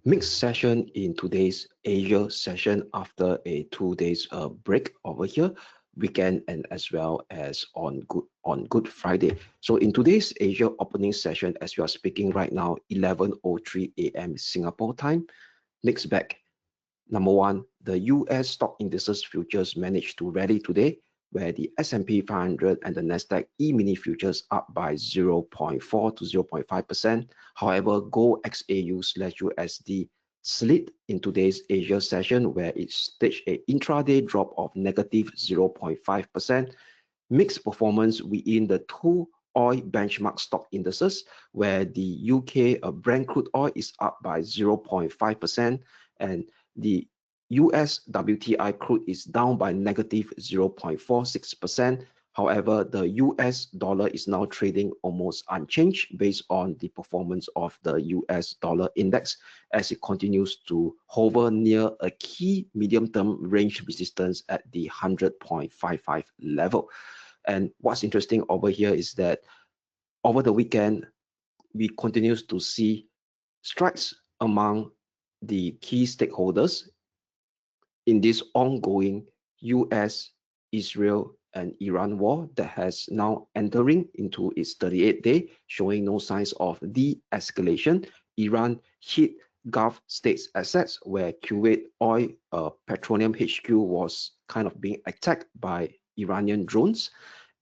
Mixed session in today's Asia session after a 2 days break over here, weekend and as well as on Good Friday. So in today's Asia opening session, as we are speaking right now, 11:03 a.m. Singapore time, mixed bag. Number one, the US stock indices futures managed to rally today, where the S&P 500 and the Nasdaq E-mini futures up by 0.4 to 0.5%. However, gold XAU/USD slid in today's Asia session, where it staged an intraday drop of negative 0.5%. Mixed performance within the two oil benchmark stock indices, where the UK Brent crude oil is up by 0.5%, and the US WTI crude is down by negative 0.46%. However, the US dollar is now trading almost unchanged based on the performance of the US dollar index as it continues to hover near a key medium-term range resistance at the 100.55 level. And what's interesting over here is that over the weekend, we continue to see strikes among the key stakeholders in this ongoing US, Israel, and Iran war that has now entering into its 38th day, showing no signs of de-escalation. Iran hit Gulf states assets where Kuwait oil petroleum HQ was kind of being attacked by Iranian drones,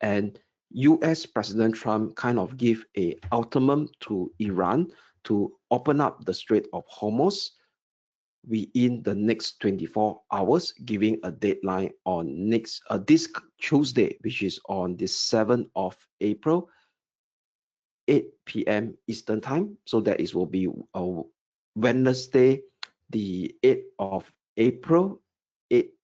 and US President Trump kind of gave a ultimatum to Iran to open up the Strait of Hormuz within the next 24 hours, giving a deadline on this Tuesday, which is on the 7th of April, 8 p.m. Eastern time. So that is will be Wednesday, the 8th of April, 8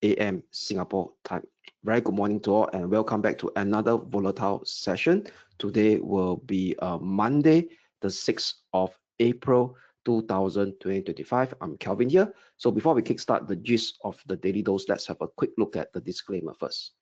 a.m. Singapore time. Very good morning to all and welcome back to another volatile session. Today will be Monday, the 6th of April, 2025. I'm Kelvin here. So before we kickstart the gist of the daily dose, let's have a quick look at the disclaimer first.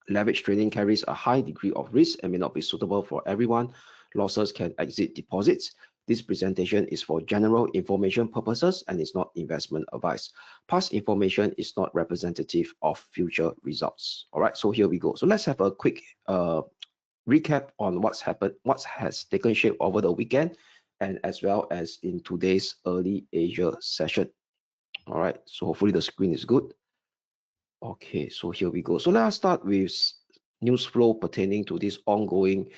Leverage trading carries a high degree of risk and may not be suitable for everyone. Losses can exceed deposits. This presentation is for general information purposes and is not investment advice. Past information is not representative of future results. All right, so here we go. So let's have a quick recap on what's happened, what has taken shape over the weekend, and as well as in today's early Asia session. All right, so hopefully the screen is good. Okay, so here we go. So let us start with news flow pertaining to this ongoing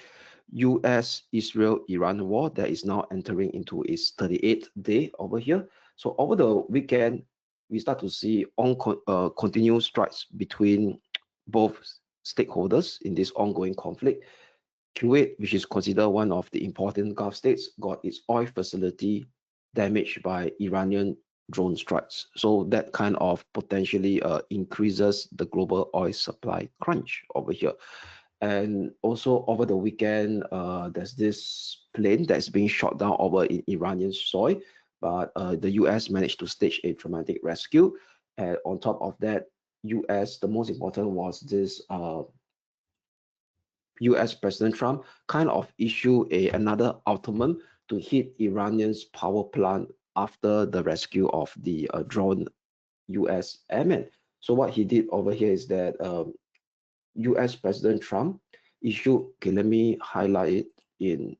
US, Israel, Iran war that is now entering into its 38th day over here. So over the weekend, we start to see continued strikes between both stakeholders in this ongoing conflict. Kuwait, which is considered one of the important Gulf states, got its oil facility damaged by Iranian drone strikes. So that kind of potentially increases the global oil supply crunch over here. And also over the weekend, there's this plane that's being shot down over in Iranian soil, but the US managed to stage a dramatic rescue. And on top of that, US, the most important was this US President Trump kind of issued another ultimatum to hit Iranian's power plant after the rescue of the drone US airmen. So what he did over here is that US President Trump issued, okay, let me highlight it in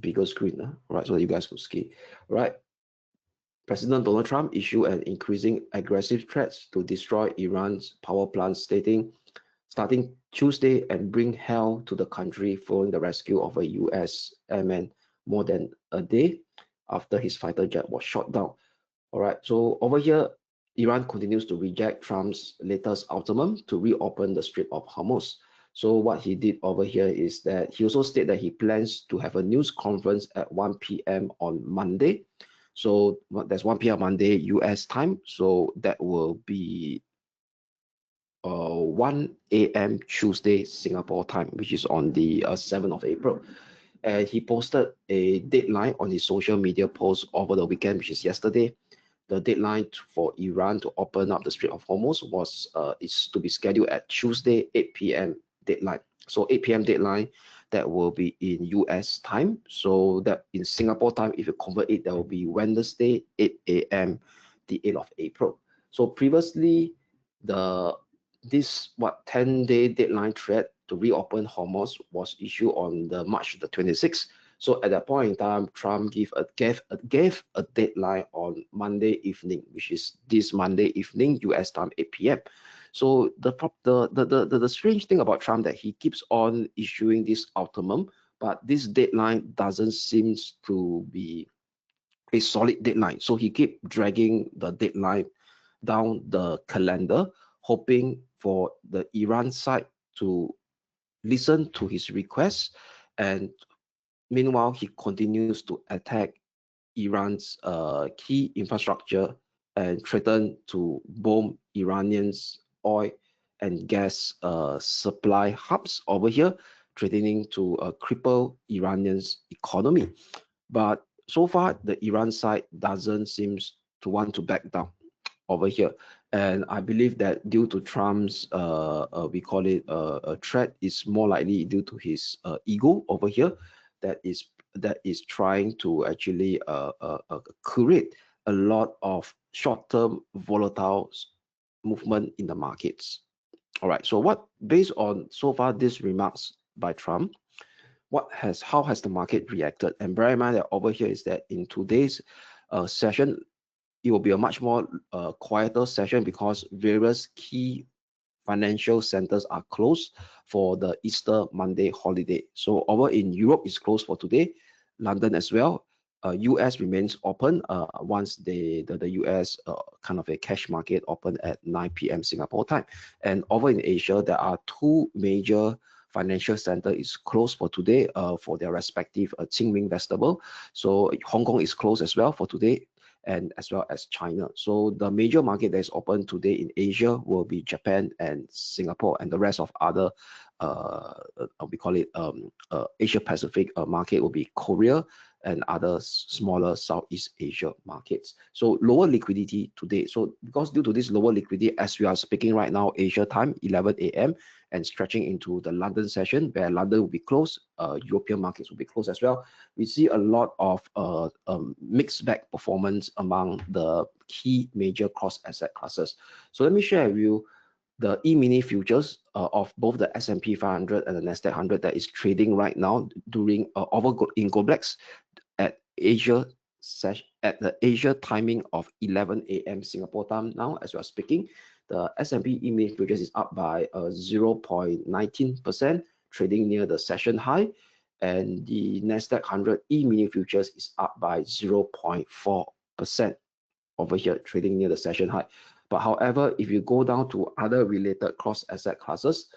bigger screen, right, so that you guys could see, right? President Donald Trump issued an increasing aggressive threats to destroy Iran's power plant, stating, starting Tuesday and bring hell to the country following the rescue of a US airman more than a day after his fighter jet was shot down. All right, so over here, Iran continues to reject Trump's latest ultimatum to reopen the Strait of Hormuz. So what he did over here is that he also stated that he plans to have a news conference at 1 p.m. on Monday. So that's 1 p.m. Monday US time. So that will be 1 a.m. Tuesday Singapore time, which is on the 7th of April. And he posted a deadline on his social media post over the weekend, which is yesterday. The deadline for Iran to open up the Strait of Hormuz is to be scheduled at Tuesday 8 p.m. deadline. So 8 p.m. deadline, that will be in US time. So that in Singapore time, if you convert it, that will be Wednesday, 8 a.m., the 8th of April. So previously, this 10-day deadline threat to reopen Hormuz was issued on the March the 26th. So at that point in time, Trump gave a deadline on Monday evening, which is this Monday evening, US time, 8 p.m. So the strange thing about Trump that he keeps on issuing this ultimatum, but this deadline doesn't seem to be a solid deadline. So he keep dragging the deadline down the calendar, hoping for the Iran side to listen to his request. And meanwhile, he continues to attack Iran's key infrastructure and threaten to bomb Iranians' oil and gas supply hubs over here, threatening to cripple Iranians' economy. But so far, the Iran side doesn't seem to want to back down over here. And I believe that due to Trump's, we call it a threat, is more likely due to his ego over here, that is trying to actually create a lot of short-term volatile movement in the markets. All right. So based on so far these remarks by Trump, how has the market reacted? And bear in mind that over here is that in today's session, it will be a much more quieter session because various key financial centers are closed for the Easter Monday holiday. So over in Europe is closed for today, London as well. US remains open once the US kind of a cash market open at 9 p.m. Singapore time. And over in Asia, there are two major financial center is closed for today for their respective Qingming festival. So Hong Kong is closed as well for today, and as well as China. So the major market that is open today in Asia will be Japan and Singapore, and the rest of other we call it Asia Pacific market will be Korea and other smaller Southeast Asia markets. So lower liquidity today. So because due to this lower liquidity, as we are speaking right now, Asia time 11 a.m. and stretching into the London session, where London will be closed, European markets will be closed as well. We see a lot of mixed bag performance among the key major cross asset classes. So let me share with you the E-mini futures of both the S&P 500 and the Nasdaq 100 that is trading right now during in Goblex at at the Asia timing of 11 a.m. Singapore time now as we are speaking. The S&P E-mini futures is up by 0.19%, trading near the session high, and the Nasdaq 100 E-mini futures is up by 0.4% over here, trading near the session high. But however, if you go down to other related cross asset classes,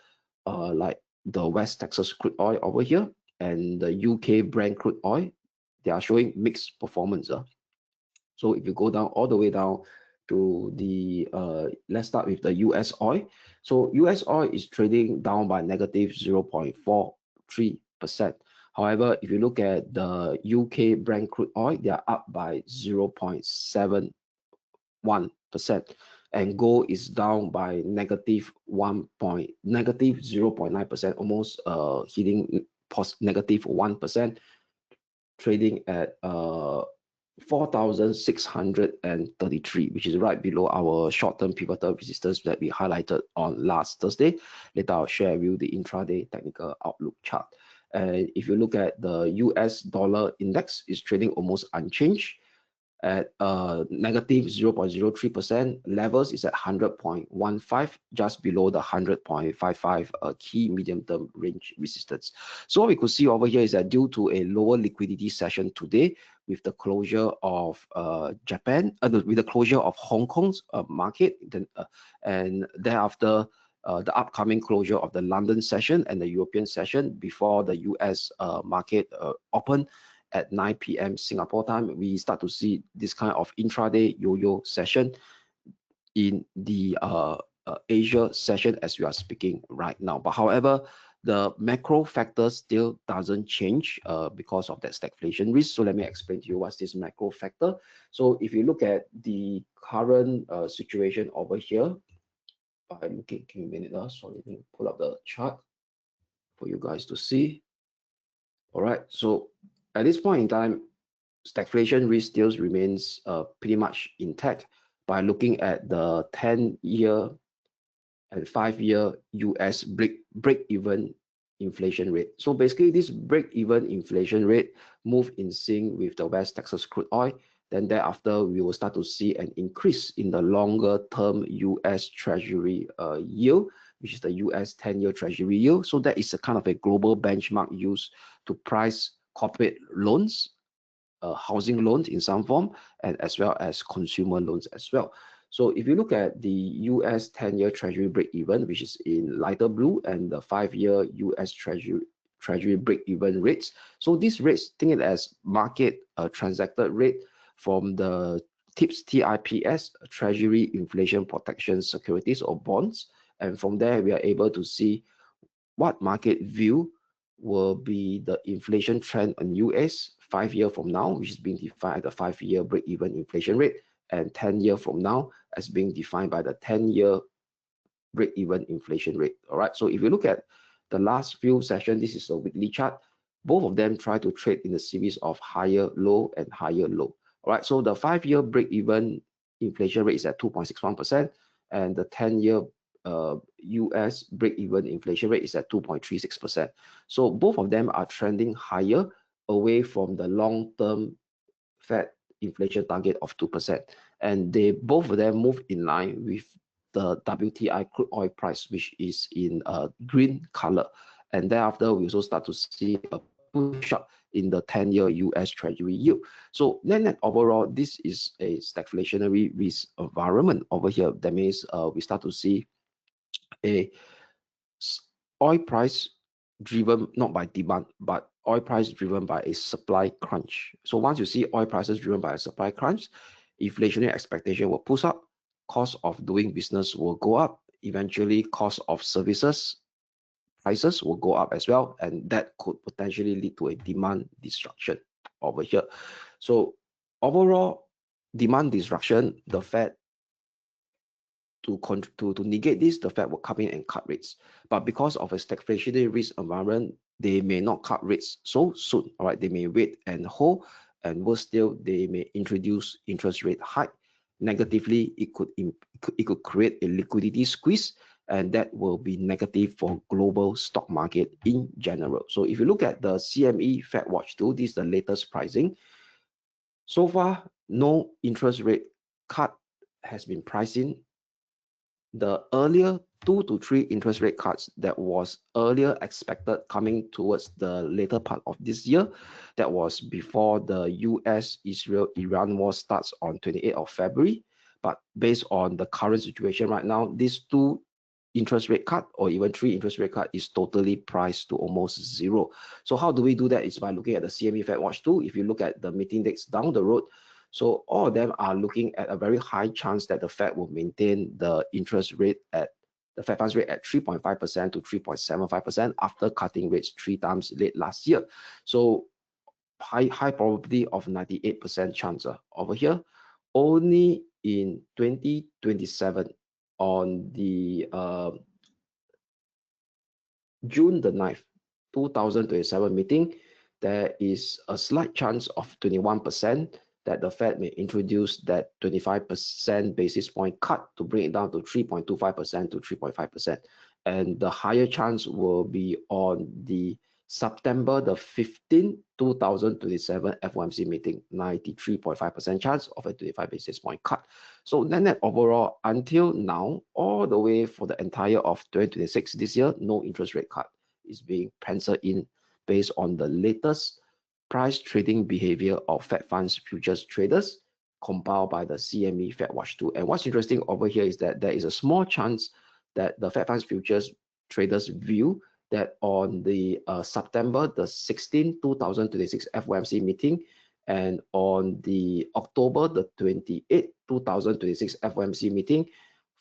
like the West Texas crude oil over here and the UK Brent crude oil, they are showing mixed performance. So if you go down all the way down to the, let's start with the US oil. So US oil is trading down by negative 0.43%. However, if you look at the UK Brent crude oil, they are up by 0.71%, and gold is down by negative 0.9%, almost hitting negative 1%, trading at 4,633, which is right below our short-term pivotal resistance that we highlighted on last Thursday. Later, I'll share with you the intraday technical outlook chart. And if you look at the US dollar index, it's trading almost unchanged at negative 0.03%. Levels is at 100.15, just below the 100.55 key medium-term range resistance. So what we could see over here is that due to a lower liquidity session today, with the closure of Japan, with the closure of Hong Kong's market, and thereafter the upcoming closure of the London session and the European session before the US market open at 9 p.m. Singapore time, we start to see this kind of intraday yo-yo session in the Asia session as we are speaking right now. But however, the macro factor still doesn't change because of that stagflation risk. So let me explain to you what's this macro factor. So if you look at the current situation over here, I'm looking, give me a minute, so let me pull up the chart for you guys to see. All right, so at this point in time, stagflation risk still remains pretty much intact by looking at the 10-year and 5-year US break-even inflation rate. So basically, this break-even inflation rate move in sync with the West Texas crude oil. Then thereafter, we will start to see an increase in the longer-term US Treasury yield, which is the US 10-year Treasury yield. So that is a kind of a global benchmark used to price corporate loans, housing loans in some form, and as well as consumer loans as well. So if you look at the US 10-year Treasury break-even, which is in lighter blue, and the 5-year US Treasury break-even rates. So these rates, think it as market transacted rate from the TIPS, Treasury Inflation Protection Securities or bonds. And from there, we are able to see what market view will be the inflation trend on US 5 year from now, which is being defined at the 5-year break-even inflation rate, and 10-year from now as being defined by the 10-year break-even inflation rate. All right, so if you look at the last few sessions, this is a weekly chart. Both of them try to trade in a series of higher low and higher low. All right, so the 5-year break-even inflation rate is at 2.61%, and the 10-year US break-even inflation rate is at 2.36%. So both of them are trending higher away from the long-term Fed inflation target of 2%. And they both of them move in line with the WTI crude oil price, which is in green color. And thereafter, we also start to see a push up in the 10-year US Treasury yield. So net overall, this is a stagflationary risk environment over here. That means we start to see a oil price driven not by demand, but oil price driven by a supply crunch. So once you see oil prices driven by a supply crunch, inflationary expectation will push up, cost of doing business will go up, eventually cost of services prices will go up as well, and that could potentially lead to a demand destruction over here. So overall, demand destruction, the Fed to negate this, the Fed will come in and cut rates. But because of a stagflationary risk environment, they may not cut rates so soon. All right, they may wait and hold, and worse still, they may introduce interest rate hike. Negatively, it could create a liquidity squeeze, and that will be negative for global stock market in general. So if you look at the CME Fed Watch tool, this is the latest pricing. So far, no interest rate cut has been priced in. The earlier 2 to 3 interest rate cuts that was earlier expected coming towards the later part of this year, that was before the US-Israel-Iran war starts on 28th of February. But based on the current situation right now, these 2 interest rate cut or even 3 interest rate cut is totally priced to almost zero. So how do we do that? Is by looking at the CME Fed Watch tool. If you look at the meeting dates down the road, so all of them are looking at a very high chance that the Fed will maintain the interest rate at the Fed funds rate at 3.5% to 3.75% after cutting rates 3 times late last year. So high probability of 98% chance over here. Only in 2027 on the June the 9th, 2027 meeting, there is a slight chance of 21% that the Fed may introduce that 25% basis point cut to bring it down to 3.25% to 3.5%. And the higher chance will be on the September the 15th, 2027 FOMC meeting, 93.5% chance of a 25 basis point cut. So net overall, until now, all the way for the entire of 2026 this year, no interest rate cut is being penciled in based on the latest price trading behavior of Fed funds futures traders compiled by the CME Fed Watch tool. And what's interesting over here is that there is a small chance that the Fed funds futures traders view that on the September the 16th, 2026 FOMC meeting and on the October the 28th, 2026 FOMC meeting,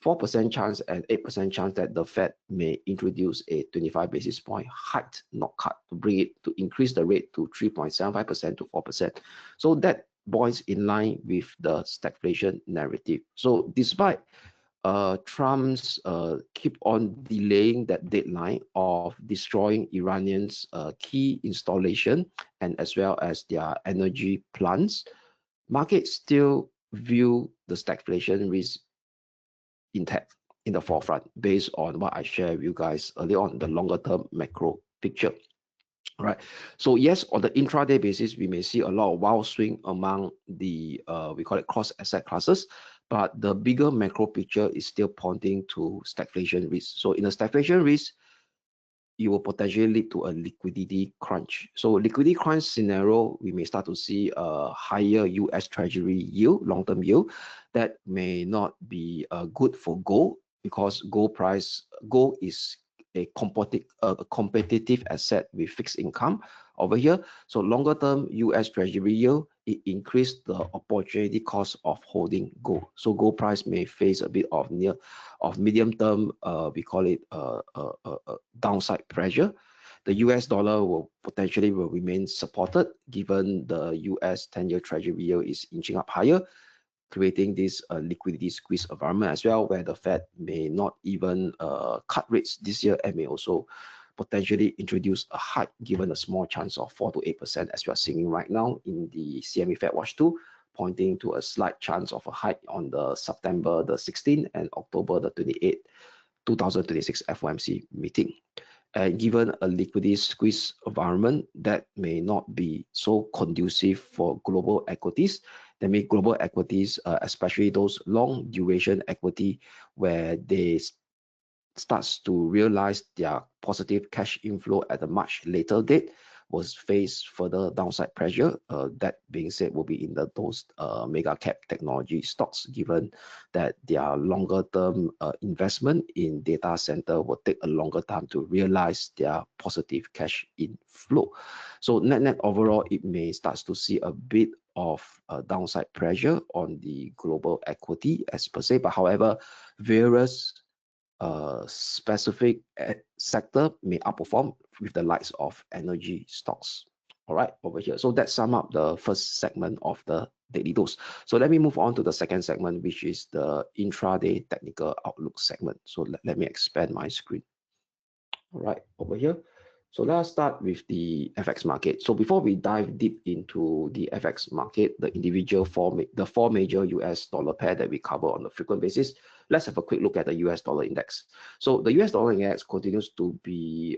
4% chance and 8% chance that the Fed may introduce a 25 basis point hike, not cut, to bring it to increase the rate to 3.75% to 4%. So that boils in line with the stagflation narrative. So despite Trump's keep on delaying that deadline of destroying Iranians' key installation and as well as their energy plants, markets still view the stagflation risk intact in the forefront based on what I shared with you guys earlier on, the longer term macro picture. Right. So yes, on the intraday basis, we may see a lot of wild swing among the we call it cross asset classes, but the bigger macro picture is still pointing to stagflation risk. So in a stagflation risk, it will potentially lead to a liquidity crunch. So liquidity crunch scenario, we may start to see a higher US Treasury yield, long-term yield, that may not be good for gold because gold is a competitive asset with fixed income over here. So longer term US Treasury yield, it increased the opportunity cost of holding gold. So gold price may face a bit of medium term, we call it downside pressure. The US dollar will remain supported given the US 10-year Treasury yield is inching up higher, creating this liquidity squeeze environment as well, where the Fed may not even cut rates this year and may also potentially introduce a hike given a small chance of 4 to 8% as we are seeing right now in the CME Fed Watch 2, pointing to a slight chance of a hike on the September the 16th and October the 28th, 2026 FOMC meeting. And given a liquidity squeeze environment that may not be so conducive for global equities, that make global equities, especially those long duration equity, where they starts to realize their positive cash inflow at a much later date, was face further downside pressure. That being said, will be in those mega cap technology stocks, given that their longer term investment in data center will take a longer time to realize their positive cash inflow. So net overall, it may start to see a bit of downside pressure on the global equity as per se, but however, various specific sector may outperform with the likes of energy stocks. All right, over here. So that sum up the first segment of the daily dose. So let me move on to the second segment, which is the intraday technical outlook segment. So let me expand my screen. All right, over here. So let us start with the FX market. So before we dive deep into the FX market, the four major US dollar pair that we cover on a frequent basis, let's have a quick look at the US dollar index. So the US dollar index continues to be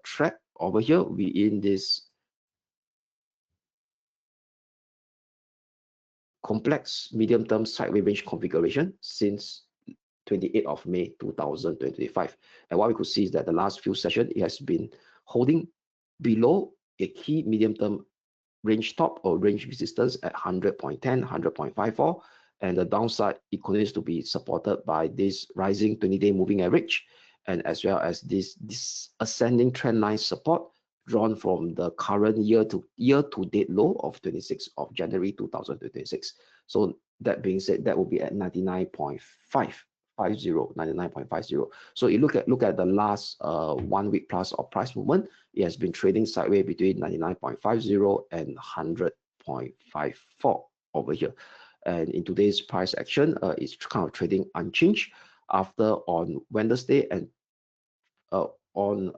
trapped over here. We in this complex medium-term sideways range configuration since 28th of May 2025. And what we could see is that the last few sessions, it has been holding below a key medium-term range top or range resistance at 100.10, 100.54. And the downside, it continues to be supported by this rising 20-day moving average, and as well as this ascending trend line support drawn from the current year-to-date low of 26th of January 2026. So that being said, that will be at 99.50. So you look at the last 1 week plus of price movement, it has been trading sideways between 99.50 and 100.54 over here. And in today's price action, it's kind of trading unchanged after on Wednesday and on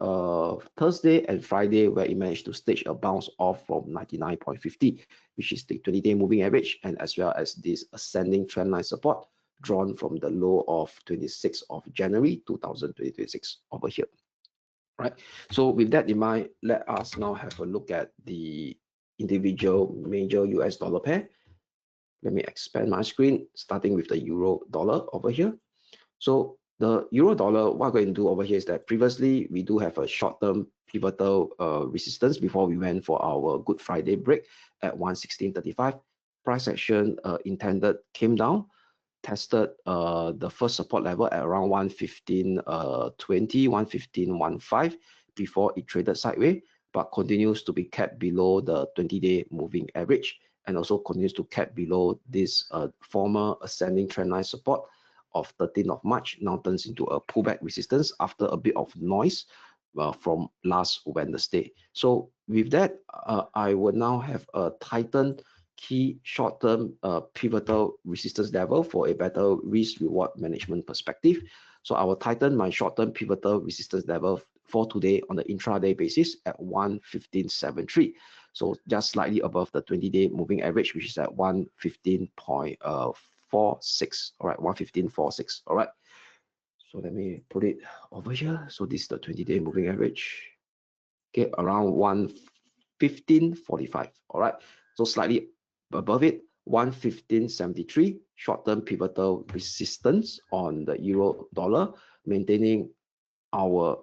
Thursday and Friday, where it managed to stage a bounce off from 99.50, which is the 20-day moving average, and as well as this ascending trend line support drawn from the low of 26th of January 2026 over here. Right. So with that in mind, let us now have a look at the individual major US dollar pair. Let me expand my screen, starting with the euro dollar over here. So the euro dollar, what we're going to do over here is that previously we do have a short-term pivotal resistance before we went for our Good Friday break at 116.35. Price action intended came down, tested the first support level at around 115.20, 115.15 before it traded sideways, but continues to be kept below the 20-day moving average, and also continues to cap below this former ascending trend line support of 13th of March, now turns into a pullback resistance after a bit of noise from last Wednesday. So with that, I will now have a tightened key short-term pivotal resistance level for a better risk-reward management perspective. So I will tighten my short-term pivotal resistance level for today on the intraday basis at 115.73. So just slightly above the 20-day moving average, which is at 115.46. All right, 115.46. All right. So let me put it over here. So this is the 20-day moving average. Okay, around 115.45. All right. So slightly above it, 115.73 short-term pivotal resistance on the euro dollar, maintaining our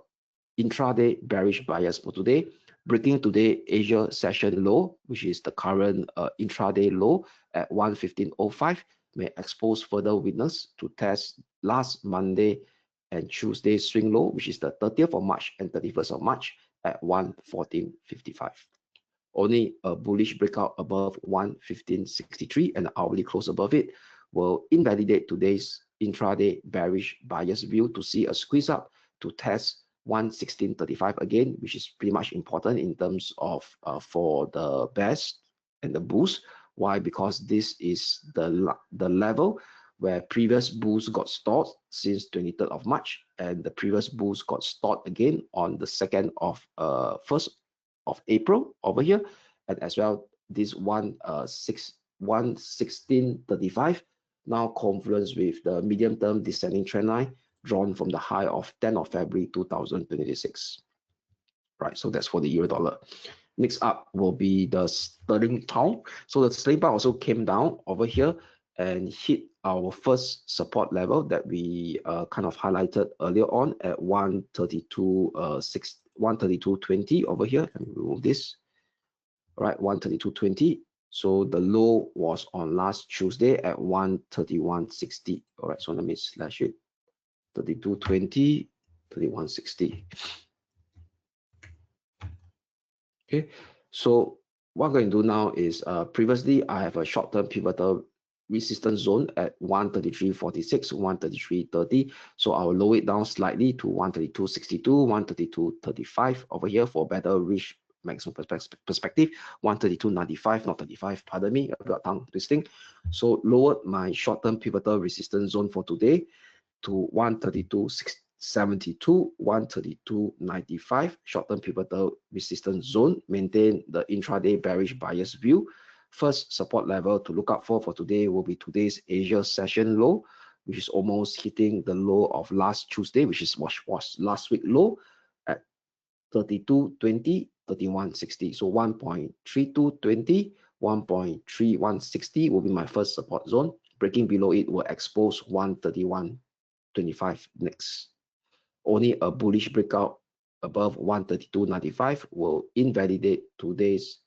intraday bearish bias for today, breaking today Asia session low, which is the current intraday low at 115.05, may expose further weakness to test last Monday and Tuesday swing low, which is the 30th of March and 31st of March at 114.55. Only a bullish breakout above 115.63 and hourly close above it will invalidate today's intraday bearish bias view to see a squeeze up to test 116.35 again, which is pretty much important in terms of for the bears and the bulls. Why? Because this is the level where previous bulls got stalled since 23rd of March, and the previous bulls got stalled again on the 2nd of 1st of April over here, and as well this 116.35 now confluence with the medium-term descending trend line drawn from the high of 10th of February 2026. Right, so that's for the euro dollar. Next up will be the sterling pound. So the sterling pound also came down over here and hit our first support level that we kind of highlighted earlier on at 132.20 over here. Let me remove this. All right, 132.20. So the low was on last Tuesday at 131.60. All right, so let me slash it. 32.20, 31.60. Okay, so what I'm going to do now is previously I have a short-term pivotal resistance zone at 133.46, 133.30. So I'll lower it down slightly to 132.62, 132.35 over here for better risk maximum perspective. 132.95, not 35, pardon me, I've got tongue twisting. So lowered my short-term pivotal resistance zone for today to 132.72, 132.95 short-term pivotal resistance zone. Maintain the intraday bearish bias view. First support level to look out for today will be today's Asia session low, which is almost hitting the low of last Tuesday, which is was last week low at 32.20, 31.60. So 1.3220, 1.3160 will be my first support zone. Breaking below it will expose 131.25 next. Only a bullish breakout above 132.95 will invalidate today's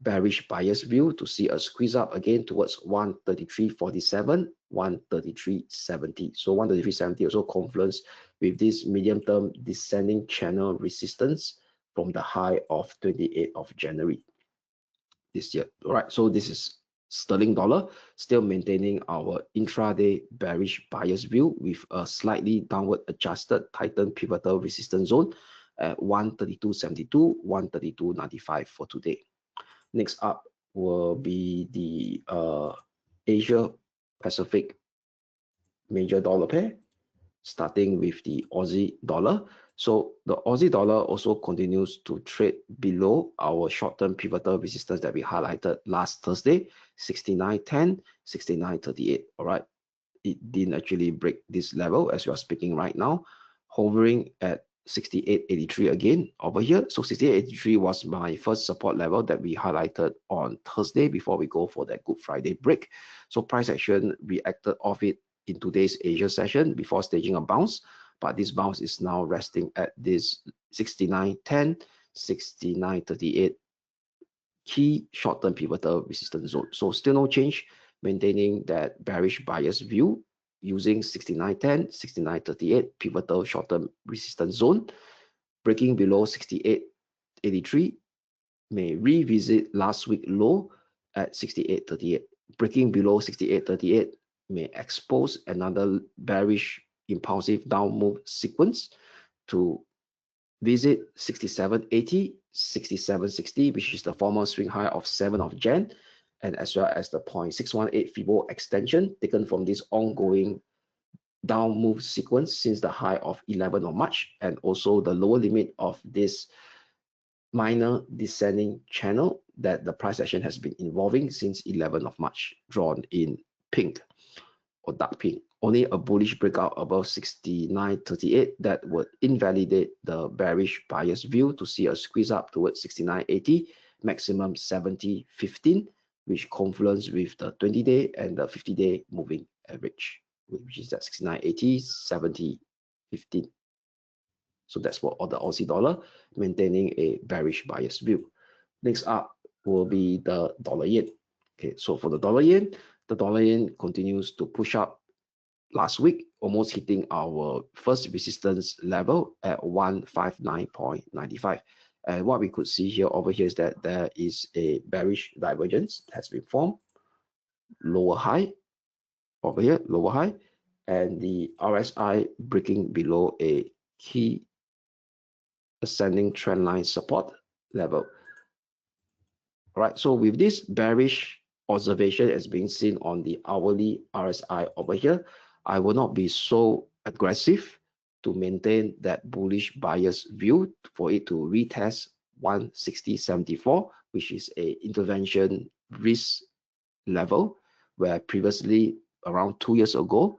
bearish bias view to see a squeeze up again towards 133.47, 133.70. So 133.70 also confluence with this medium-term descending channel resistance from the high of 28th of January this year. All right, so this is sterling dollar, still maintaining our intraday bearish bias view with a slightly downward adjusted tightened pivotal resistance zone at 132.72, 132.95 for today. Next up will be the Asia Pacific major dollar pair, starting with the Aussie dollar. So the Aussie dollar also continues to trade below our short-term pivotal resistance that we highlighted last Thursday, 69.10, 69.38. All right, it didn't actually break this level as we are speaking right now, hovering at 68.83 again over here. So 68.83 was my first support level that we highlighted on Thursday before we go for that Good Friday break. So price action reacted off it in today's Asia session before staging a bounce, but this bounce is now resting at this 69.10, 69.38 key short-term pivotal resistance zone. So still no change, maintaining that bearish bias view using 69.10, 69.38 pivotal short-term resistance zone. Breaking below 68.83 may revisit last week low at 68.38. Breaking below 68.38 may expose another bearish impulsive down move sequence to visit 67.80, 67.60, which is the former swing high of 7th of Jan, and as well as the 0.618 Fibo extension taken from this ongoing down move sequence since the high of 11 of March, and also the lower limit of this minor descending channel that the price action has been involving since 11 of March, drawn in pink or dark pink. Only a bullish breakout above 69.38 that would invalidate the bearish buyer's view to see a squeeze up towards 69.80, maximum 70.15, which confluence with the 20-day and the 50-day moving average, which is at 69.80, 70.15. So that's for the Aussie dollar, maintaining a bearish buyer's view. Next up will be the dollar yen. Okay, so for the dollar yen continues to push up last week, almost hitting our first resistance level at 159.95. And what we could see here over here is that there is a bearish divergence that has been formed, lower high over here, lower high, and the RSI breaking below a key ascending trend line support level. All right, so with this bearish observation as being seen on the hourly RSI over here, I will not be so aggressive to maintain that bullish buyer's view for it to retest 160.74, which is a intervention risk level, where previously around 2 years ago,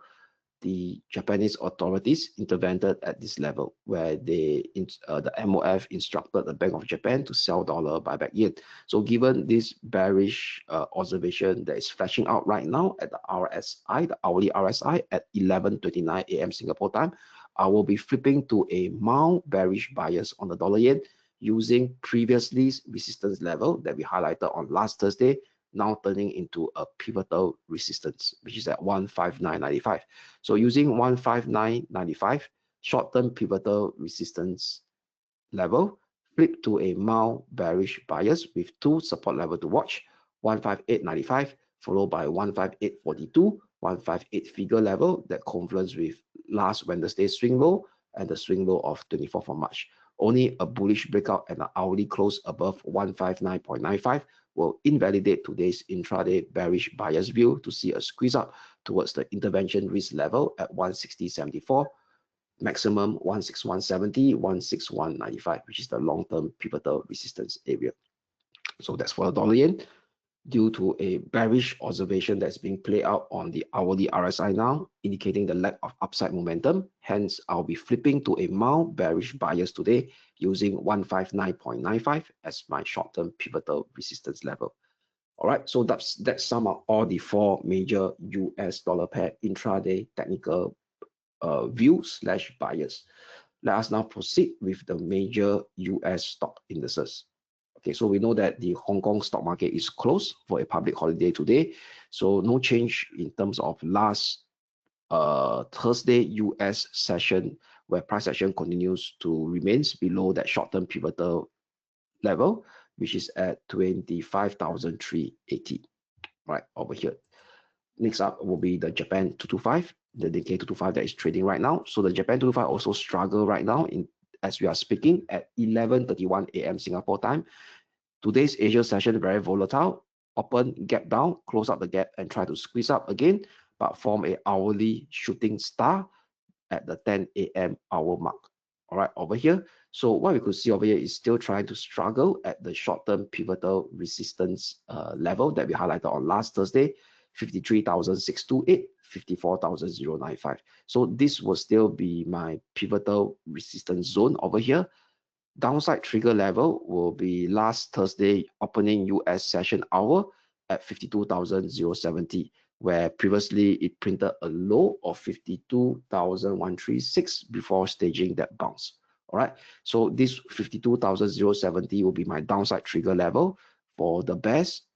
the Japanese authorities intervened at this level, where the MOF instructed the Bank of Japan to sell dollar, buy back yen. So given this bearish observation that is flashing out right now at the RSI, the hourly RSI at 11:29 a.m. Singapore time, I will be flipping to a mild bearish bias on the dollar yen using previously resistance level that we highlighted on last Thursday, now turning into a pivotal resistance, which is at 159.95. So using 159.95 short-term pivotal resistance level, flip to a mild bearish bias with two support level to watch, 158.95 followed by 158.42, 158 figure level that confluence with last Wednesday's swing low and the swing low of 24th of March. Only a bullish breakout and an hourly close above 159.95 will invalidate today's intraday bearish buyer's view to see a squeeze up towards the intervention risk level at 160.74, maximum 161.70, 161.95, which is the long-term pivotal resistance area. So that's for the dollar yen. Due to a bearish observation that's being played out on the hourly RSI now, indicating the lack of upside momentum. Hence, I'll be flipping to a mild bearish bias today using 159.95 as my short-term pivotal resistance level. All right, so that sum up all the four major US dollar pair intraday technical views / bias. Let us now proceed with the major US stock indices. Okay, so we know that the Hong Kong stock market is closed for a public holiday today. So no change in terms of last Thursday US session, where price action continues to remains below that short-term pivotal level, which is at 25,380, right over here. Next up will be the Japan 225, the Nikkei 225 that is trading right now. So the Japan 225 also struggle right now as we are speaking at 11:31 a.m. Singapore time. Today's Asia session very volatile, open, gap down, close up the gap and try to squeeze up again, but form a hourly shooting star at the 10 a.m. hour mark. All right, over here. So what we could see over here is still trying to struggle at the short-term pivotal resistance level that we highlighted on last Thursday, 53,628, 54,095. So this will still be my pivotal resistance zone over here. Downside trigger level will be last Thursday opening US session hour at 52,070, where previously it printed a low of 52,136 before staging that bounce. All right, so this 52,070 will be my downside trigger level for the best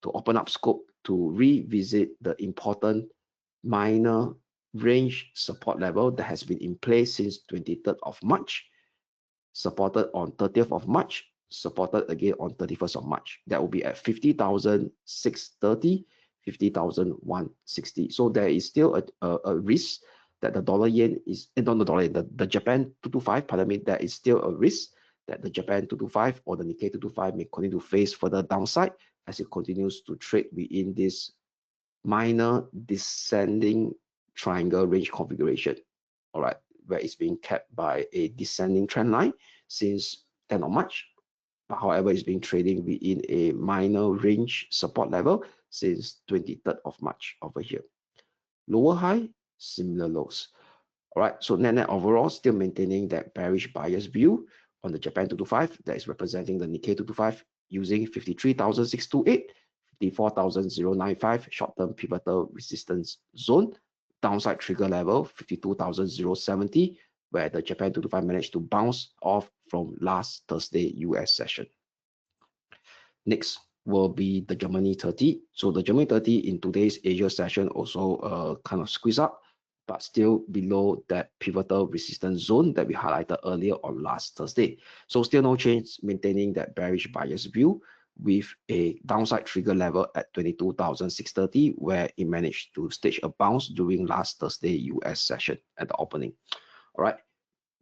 to open up scope to revisit the important minor range support level that has been in place since 23rd of March, supported on 30th of March, supported again on 31st of March. That will be at 50,630, 50,160. So there is still a risk that the dollar yen is, not the dollar yen, the Japan 225, pardon me, there is still a risk that the Japan 225 or the Nikkei 225 may continue to face further downside as it continues to trade within this minor descending triangle range configuration. All right, where it's being kept by a descending trend line since 10th of March. However, it's been trading within a minor range support level since 23rd of March over here. Lower high, similar lows. All right, so net overall still maintaining that bearish bias view on the Japan 225 that is representing the Nikkei 225 using 53,628, 54,095 short-term pivotal resistance zone, downside trigger level 52,070, where the Japan 225 managed to bounce off from last Thursday US session. Next will be the Germany 30. So the Germany 30 in today's Asia session also kind of squeeze up, but still below that pivotal resistance zone that we highlighted earlier on last Thursday. So still no change, maintaining that bearish bias view with a downside trigger level at 22,630, where it managed to stage a bounce during last Thursday US session at the opening. All right,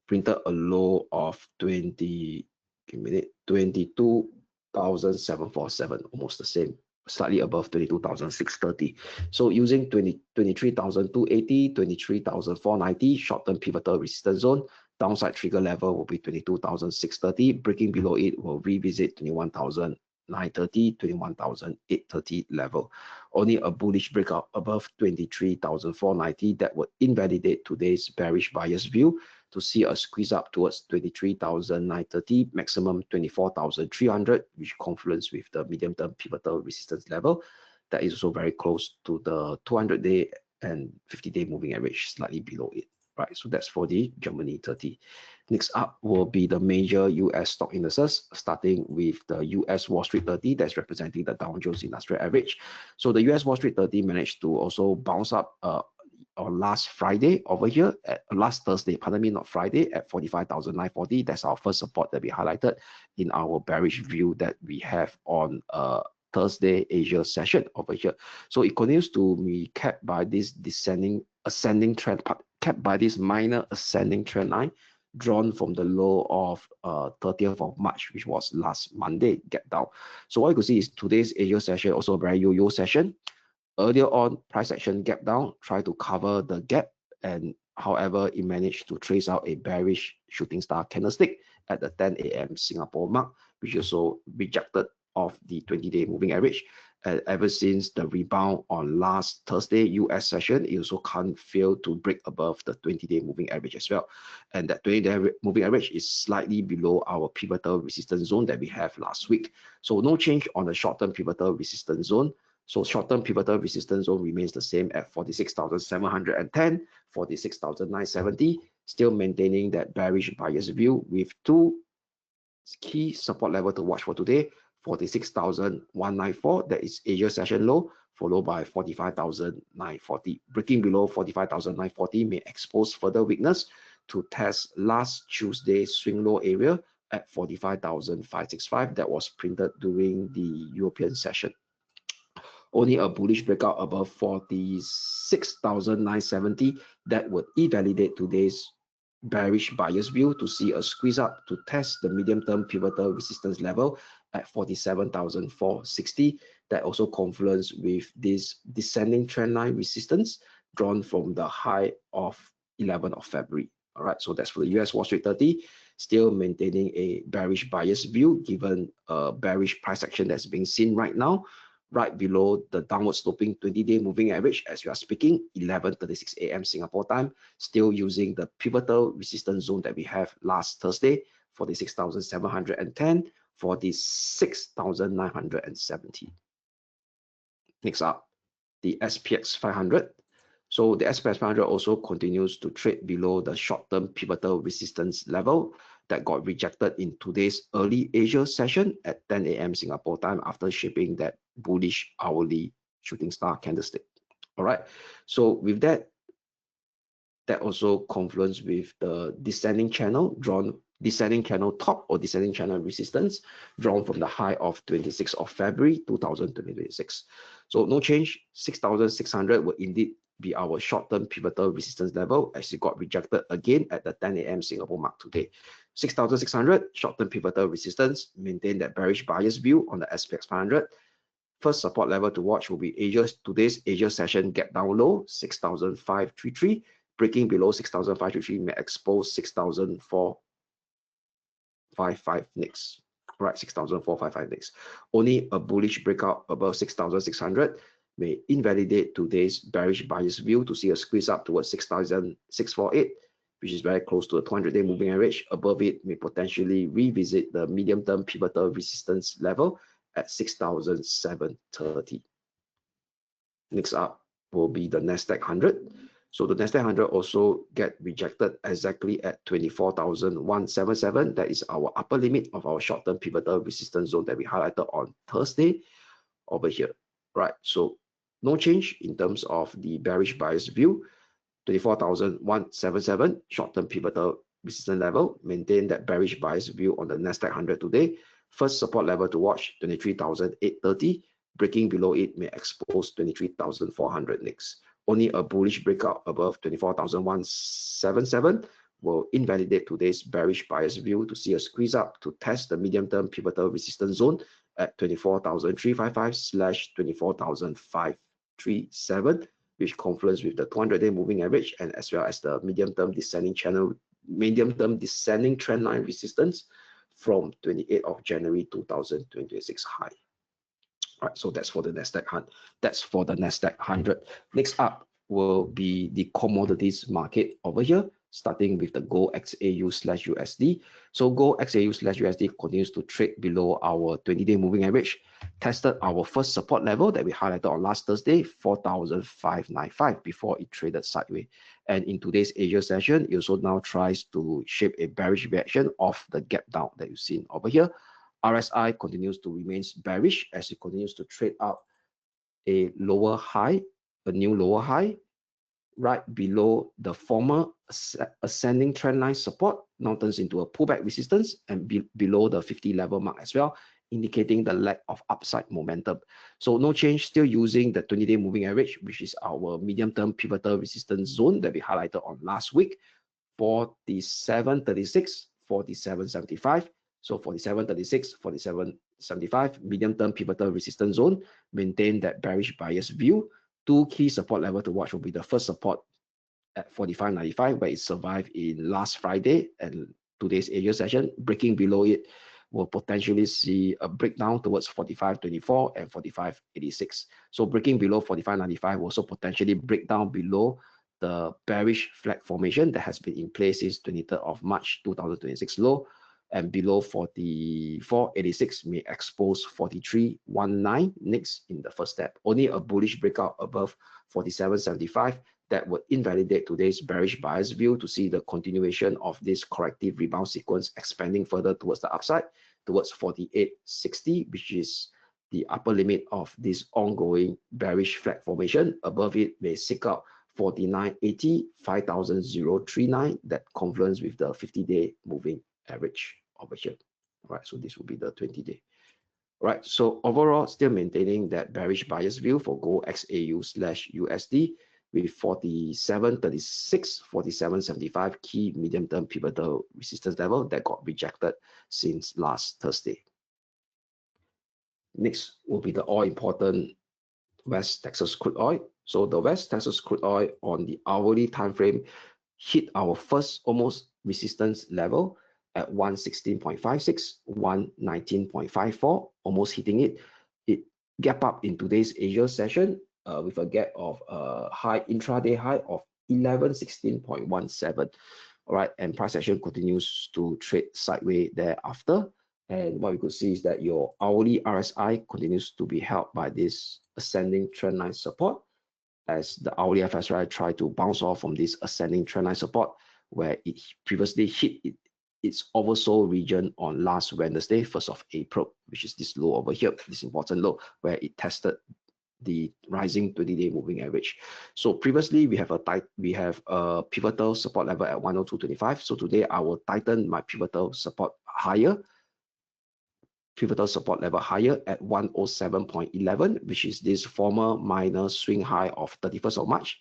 printed a low of 22,747, almost the same, slightly above 22,630. So using 23,280, 23,490 short-term pivotal resistance zone, downside trigger level will be 22,630. Breaking below it will revisit 21,930, 21,830 level. Only a bullish breakout above 23,490 that would invalidate today's bearish bias view to see a squeeze up towards 23,930, maximum 24,300, which confluence with the medium-term pivotal resistance level. That is also very close to the 200-day and 50-day moving average, slightly below it. Right, so that's for the Germany 30. Next up will be the major US stock indices, starting with the US Wall Street 30, that's representing the Dow Jones Industrial Average. So the US Wall Street 30 managed to also bounce up on last Friday over here, last Thursday, pardon me, not Friday, at 45,940. That's our first support that we highlighted in our bearish view that we have on Thursday Asia session over here. So it continues to be kept by this ascending trend, kept by this minor ascending trend line drawn from the low of 30th of March, which was last Monday, gap down. So what you can see is today's Asia session also a very yo-yo session. Earlier on, price action gap down, try to cover the gap, and however, it managed to trace out a bearish shooting star candlestick at the 10 a.m. Singapore mark, which also rejected off the 20-day moving average. Ever since the rebound on last Thursday US session, it also can't fail to break above the 20-day moving average as well. And that 20-day moving average is slightly below our pivotal resistance zone that we have last week. So no change on the short-term pivotal resistance zone. So short-term pivotal resistance zone remains the same at 46,710, 46,970, still maintaining that bearish bias view with two key support level to watch for today. 46,194, that is Asia session low, followed by 45,940. Breaking below 45,940 may expose further weakness to test last Tuesday's swing low area at 45,565 that was printed during the European session. Only a bullish breakout above 46,970 that would invalidate today's bearish bias view to see a squeeze up to test the medium-term pivotal resistance level at 47,460. That also confluence with this descending trend line resistance drawn from the high of 11th of February. All right, so that's for the US Wall Street 30, still maintaining a bearish bias view given a bearish price action that's being seen right now, right below the downward sloping 20-day moving average as we are speaking, 11:36 a.m. Singapore time, still using the pivotal resistance zone that we have last Thursday, 46,710, 46,970. Next up, the SPX 500. So the SPX 500 also continues to trade below the short-term pivotal resistance level that got rejected in today's early Asia session at 10 a.m. Singapore time after shaping that bullish hourly shooting star candlestick. All right, so with that, that also confluence with the descending channel top or descending channel resistance drawn from the high of 26th of February 2026. So no change, 6,600 will indeed be our short-term pivotal resistance level as it got rejected again at the 10 a.m. Singapore mark today. 6,600 short-term pivotal resistance, maintain that bearish bias view on the SPX 500. First support level to watch will be today's Asia session gap down low 6,533. Breaking below 6,533 may expose 6,455 next. Right, 6,455 next. Only a bullish breakout above 6,600 may invalidate today's bearish buyer's view to see a squeeze up towards 6,648, which is very close to a 200-day moving average. Above it may potentially revisit the medium-term pivotal resistance level at 6,730. Next up will be the Nasdaq 100. So the Nasdaq 100 also get rejected exactly at 24,177. That is our upper limit of our short-term pivotal resistance zone that we highlighted on Thursday over here, right? So no change in terms of the bearish buyer's view. 24,177 short-term pivotal resistance level. Maintain that bearish buyer's view on the Nasdaq 100 today. First support level to watch 23,830. Breaking below it may expose 23,400 next. Only a bullish breakout above 24,177 will invalidate today's bearish buyer's view to see a squeeze up to test the medium-term pivotal resistance zone at 24,355/24,537, which confluence with the 200-day moving average and as well as the medium-term descending trend line resistance from 28th of January 2026 high. All right, so that's for the Nasdaq 100. That's for the Nasdaq 100. Next up will be the commodities market over here, starting with the Gold XAU/USD. So Gold XAU/USD continues to trade below our 20-day moving average. Tested our first support level that we highlighted on last Thursday, 4,595, before it traded sideways. And in today's Asia session, it also now tries to shape a bearish reaction of the gap down that you've seen over here. RSI continues to remain bearish as it continues to trade up a lower high, a new lower high, right below the former ascending trend line support, now turns into a pullback resistance and below the 50 level mark as well, indicating the lack of upside momentum. So no change, still using the 20-day moving average, which is our medium-term pivotal resistance zone that we highlighted on last week, 47.36, 47.75. So 47.36, 47.75, medium-term pivotal resistance zone. Maintain that bearish buyer's view. Two key support level to watch will be the first support at 45.95, where it survived in last Friday and today's Asia session. Breaking below it will potentially see a breakdown towards 45.24 and 45.86. So breaking below 45.95 will also potentially break down below the bearish flag formation that has been in place since 23rd of March 2026 low, and below 44.86 may expose 43.19 next in the first step. Only a bullish breakout above 47.75 that would invalidate today's bearish buyer's view to see the continuation of this corrective rebound sequence expanding further towards the upside, towards 48.60, which is the upper limit of this ongoing bearish flag formation. Above it may seek out 49.80, 5,039, that confluence with the 50-day moving average over here. All right, so this will be the 20-day. All right, so overall, still maintaining that bearish buyer's view for Gold XAU/USD with 47.36, 47.75 key medium-term pivotal resistance level that got rejected since last Thursday. Next will be the all-important West Texas crude oil. So the West Texas crude oil on the hourly time frame hit our first almost resistance level at 116.56, 119.54, almost hitting it. It gap up in today's Asia session with a gap of high intraday high of 1116.17. All right, and price action continues to trade sideways thereafter. And what we could see is that your hourly RSI continues to be held by this ascending trend line support, as the hourly FSRI tried to bounce off from this ascending trend line support where it previously hit its oversold region on last Wednesday, 1st of April, which is this low over here, this important low, where it tested the rising 20-day moving average. So previously we have a pivotal support level at 102.25. So today I will tighten my pivotal support higher, pivotal support level higher at 107.11, which is this former minor swing high of 31st of March.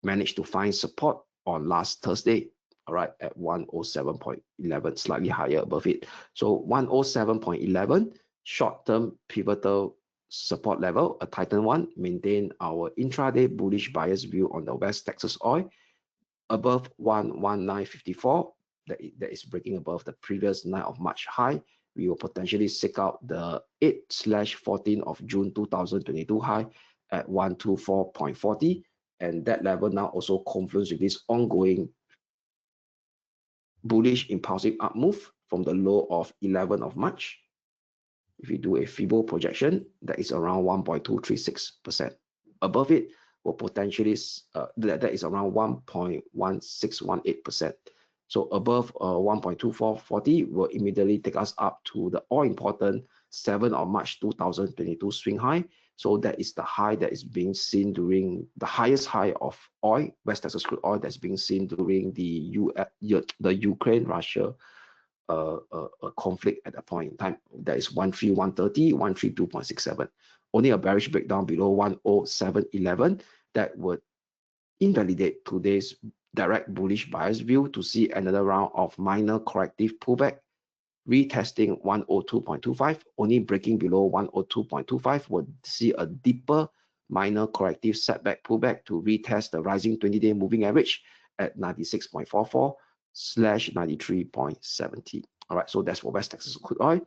Managed to find support on last Thursday, all right, at 107.11, slightly higher above it. So 107.11 short-term pivotal support level, a tighten one, maintain our intraday bullish bias view on the West Texas oil above 119.54. That is breaking above the previous night of March high. We will potentially seek out the 8/14 of June 2022 high at 124.40, and that level now also confluence with this ongoing bullish impulsive up move from the low of 11 of March. If you do a FIBO projection, that is around 1.236%. Above it will potentially, that is around 1.1618%. So above 1.2440 will immediately take us up to the all-important 7 of March 2022 swing high. So that is the high that is being seen during the highest high of oil, West Texas crude oil, that's being seen during the Ukraine-Russia conflict at that point in time. That is 13130, 132.67. Only a bearish breakdown below 10711 that would invalidate today's direct bullish bias view to see another round of minor corrective pullback, retesting 102.25. Only breaking below 102.25 would see a deeper minor corrective setback pullback to retest the rising 20-day moving average at 96.44/93.70. All right, so that's for West Texas crude oil,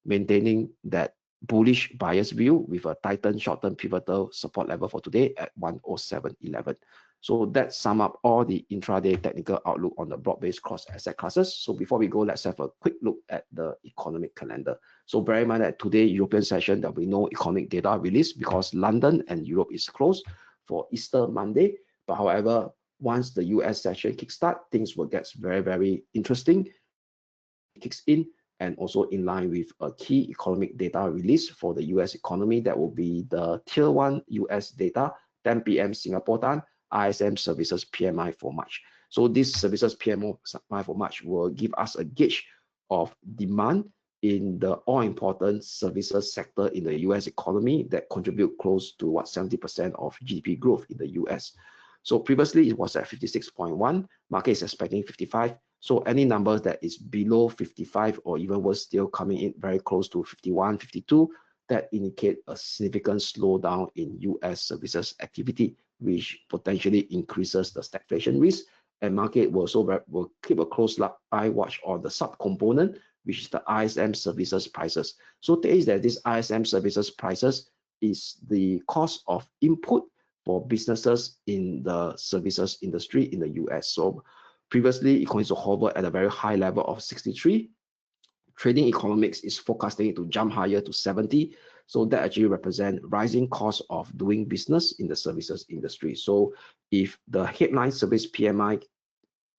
maintaining that bullish bias view with a tightened short-term pivotal support level for today at 107.11. So that sum up all the intraday technical outlook on the broad-based cross asset classes. So before we go, let's have a quick look at the economic calendar. So bear in mind that today, European session, there will be no economic data released because London and Europe is closed for Easter Monday. But however, once the US session kickstart, things will get very, very interesting. Kicks in, and also in line with a key economic data release for the US economy. That will be the Tier 1 US data, 10 p.m. Singapore time, ISM Services PMI for March. So this Services PMI for March will give us a gauge of demand in the all-important services sector in the US economy that contribute close to 70% of GDP growth in the US. So previously it was at 56.1, market is expecting 55. So any numbers that is below 55 or even worse still coming in very close to 51, 52, that indicate a significant slowdown in US services activity, which potentially increases the stagflation risk. And market will also will keep a close eye watch on the subcomponent, which is the ISM services prices. So there is that this ISM services prices is the cost of input for businesses in the services industry in the US. So previously, it continues to hover at a very high level of 63. Trading economics is forecasting it to jump higher to 70. So that actually represents rising costs of doing business in the services industry. So if the headline service PMI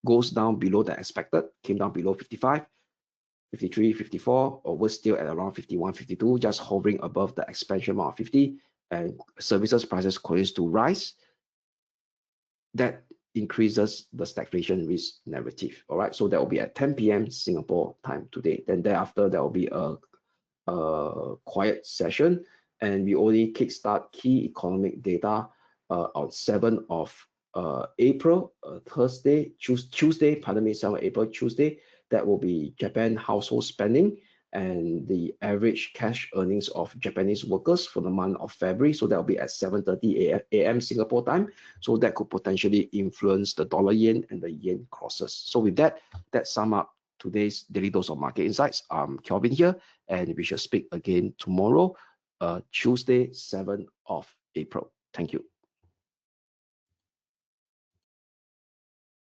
goes down below the expected, came down below 55, 53, 54, or was still at around 51, 52, just hovering above the expansion mark of 50, and services prices continues to rise, that increases the stagflation risk narrative. All right, so that will be at 10 p.m. Singapore time today. Then thereafter, there will be a quiet session, and we only kickstart key economic data on 7th of April, Tuesday, pardon me, 7th April, Tuesday. That will be Japan household spending and the average cash earnings of Japanese workers for the month of February. So that will be at 7:30 a.m. Singapore time. So that could potentially influence the dollar yen and the yen crosses. So with that, that sum up today's Daily Dose of Market Insights. I'm Kelvin here, and we shall speak again tomorrow, Tuesday, 7th of April. Thank you.